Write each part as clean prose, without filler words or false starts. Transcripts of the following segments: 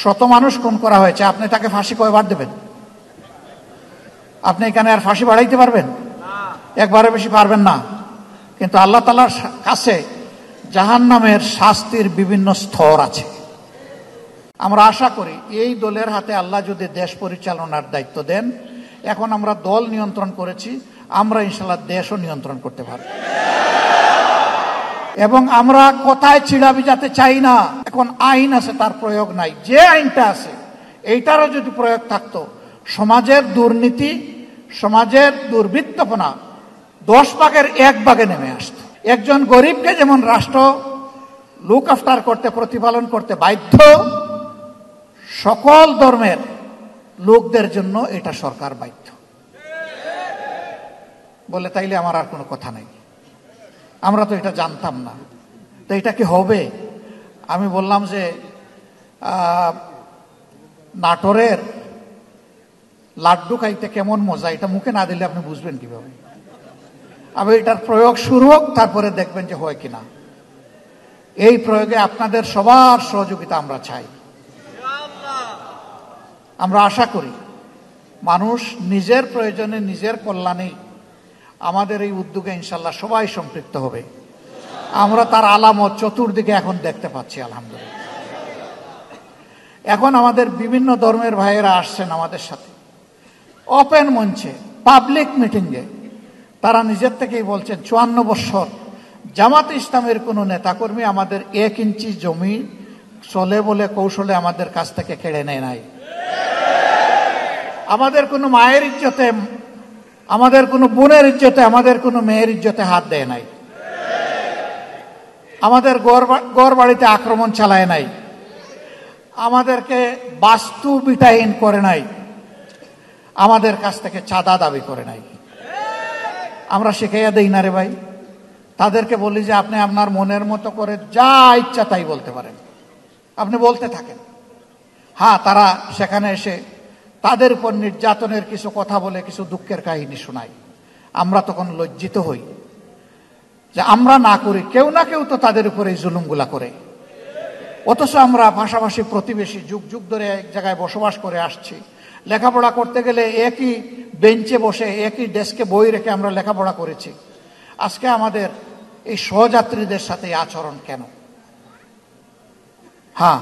শত মানুষ খুন করা হয়েছে, আপনি তাকে ফাঁসি কয়বার দেবেন? আপনি এখানে আর ফাঁসি বাড়াইতে পারবেন? একবারে বেশি পারবেন না। কিন্তু আল্লাহ তাআলার কাছে জাহান্নামের শাস্তির বিভিন্ন স্তর আছে। আমরা আশা করি এই দলের হাতে আল্লাহ যদি দেশ পরিচালনার দায়িত্ব দেন, এখন আমরা দল নিয়ন্ত্রণ করেছি, আমরা ইনশাআল্লাহ দেশও নিয়ন্ত্রণ করতে পারব। এবং আমরা কোথায় ছিড়া বিজাতে চাই না। এখন আইন আছে, তার প্রয়োগ নাই। যে আইনটা আছে এইটারও যদি প্রয়োগ থাকতো, সমাজের দুর্নীতি, সমাজের দুর্বৃত্তপনা 10 ভাগের 1 ভাগে নেমে আসতো। একজন গরিবকে যেমন রাষ্ট্র লুক আফটার করতে, প্রতিপালন করতে বাধ্য, সকল ধর্মের লোকদের জন্য এটা সরকার বাধ্য। বলে তাইলে আমার আর কোনো কথা নাই, আমরা তো এটা জানতাম না, তো এটা কি হবে? আমি বললাম যে নাটোরের লাড্ডু খাইতে কেমন মজা, এটা মুখে না দিলে আপনি বুঝবেন কিভাবে? আবার এটার প্রয়োগ শুরু হোক, তারপরে দেখবেন যে হয় কিনা। এই প্রয়োগে আপনাদের সবার সহযোগিতা আমরা চাই। আমরা আশা করি মানুষ নিজের প্রয়োজনে, নিজের কল্যাণে আমাদের এই উদ্যোগে ইনশাল্লাহ সবাই সম্পৃক্ত হবে। আমরা তার আলামত চতুর্দিকে এখন দেখতে পাচ্ছি, আলহামদুলিল্লাহ। এখন আমাদের বিভিন্ন ধর্মের ভাইয়েরা আসছেন আমাদের সাথে ওপেন মঞ্চে, পাবলিক মিটিংয়ে। তারা নিজের থেকেই বলছেন 54 বছর জামাত ইসলামের কোনো নেতাকর্মী আমাদের 1 ইঞ্চি জমি চলে বলে কৌশলে আমাদের কাছ থেকে কেড়ে নেয় নাই। আমাদের কোনো মায়ের ইজ্জতে, আমাদের কোনো বোনের ইজ্জতে, আমাদের কোনো মেয়ের ইজ্জতে হাত দেয় নাই। আমাদের ঘর বাড়িতে আক্রমণ চালায় নাই। আমাদেরকে বাস্তু বিটাহীন করে নাই। আমাদের কাছ থেকে চাঁদা দাবি করে নাই। আমরা শিখাইয়া দেই না রে ভাই। তাদেরকে বলি যে আপনি আপনার মনের মতো করে যা ইচ্ছা তাই বলতে পারেন, আপনি বলতে থাকেন। হ্যাঁ, তারা সেখানে এসে তাদের উপর নির্যাতনের কিছু কথা বলে, কিছু দুঃখের কাহিনী শোনায়। আমরা তখন লজ্জিত হই যে আমরা না করি, কেউ না কেউ তো তাদের উপরে এই জুলুমগুলা করে। অথচ আমরা পাশাপাশি প্রতিবেশী, যুগ যুগ ধরে এক জায়গায় বসবাস করে আসছি। লেখাপড়া করতে গেলে একই বেঞ্চে বসে, একই ডেস্কে বই রেখে আমরা লেখাপড়া করেছি। আজকে আমাদের এই সহযাত্রীদের সাথে আচরণ কেন? হ্যাঁ,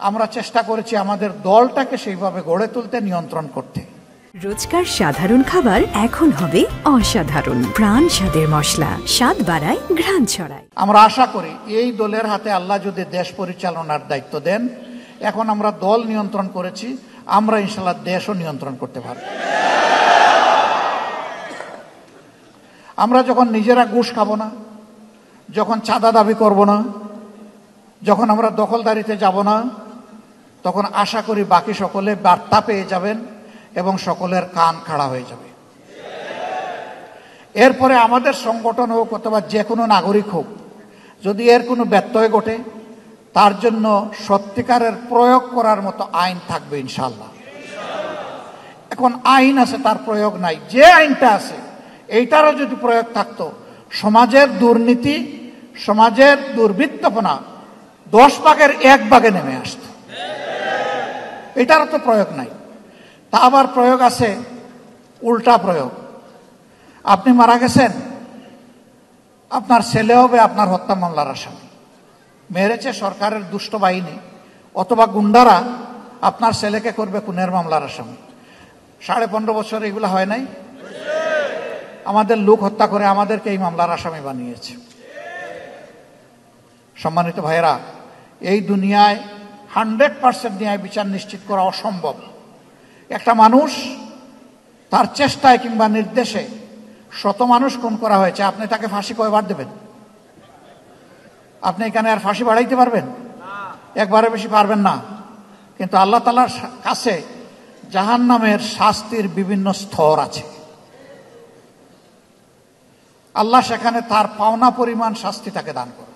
আমরা চেষ্টা করেছি আমাদের দলটাকে সেইভাবে গড়ে তুলতে, নিয়ন্ত্রণ করতে। রোজকার সাধারণ খাবার এখন হবে অসাধারণ। প্রাণ স্বাদের মশলা, স্বাদ বাড়ায়, ঘ্রাণ ছড়ায়। আমরা আশা করি এই দলের হাতে আল্লাহ যদি দেশ পরিচালনার দায়িত্ব দেন, এখন আমরা দল নিয়ন্ত্রণ করেছি, আমরা ইনশাআল্লাহ দেশও নিয়ন্ত্রণ করতে পারব। আমরা যখন নিজেরা ঘুষ খাবো না, যখন চাঁদা দাবি করব না, যখন আমরা দখলদারিতে যাব না, তখন আশা করি বাকি সকলে বার্তা পেয়ে যাবেন এবং সকলের কান খাড়া হয়ে যাবে। এরপরে আমাদের সংগঠন হোক অথবা যে কোনো নাগরিক হোক, যদি এর কোনো ব্যত্যয় ঘটে, তার জন্য সত্যিকারের প্রয়োগ করার মতো আইন থাকবে ইনশাআল্লাহ। এখন আইন আছে, তার প্রয়োগ নাই। যে আইনটা আছে এইটারও যদি প্রয়োগ থাকতো, সমাজের দুর্নীতি, সমাজের দুর্বৃত্তপনা 10 ভাগের 1 ভাগে নেমে আসতো। এটারও তো প্রয়োগ নাই। তা আবার প্রয়োগ আছে উল্টা প্রয়োগ। আপনি মারা গেছেন, আপনার ছেলে হবে আপনার হত্যা মামলার আসামি। মেরেছে সরকারের দুষ্ট বাহিনী অথবা গুন্ডারা, আপনার ছেলেকে করবে খুনের মামলার আসামি। 15.5 বছর এগুলো হয় নাই? আমাদের লোক হত্যা করে আমাদেরকে এই মামলার আসামি বানিয়েছে। সম্মানিত ভাইয়েরা, এই দুনিয়ায় 100% ন্যায় বিচার নিশ্চিত করা অসম্ভব। একটা মানুষ তার চেষ্টায় কিংবা নির্দেশে শত মানুষ খুন করা হয়েছে, আপনি তাকে ফাঁসি কয়বার দেবেন? আপনি এখানে আর ফাঁসি বাড়াইতে পারবেন? একবারে বেশি পারবেন না। কিন্তু আল্লাহ তাআলার কাছে জাহান্নামের শাস্তির বিভিন্ন স্তর আছে। আল্লাহ সেখানে তার পাওনা পরিমাণ শাস্তি তাকে দান করবে।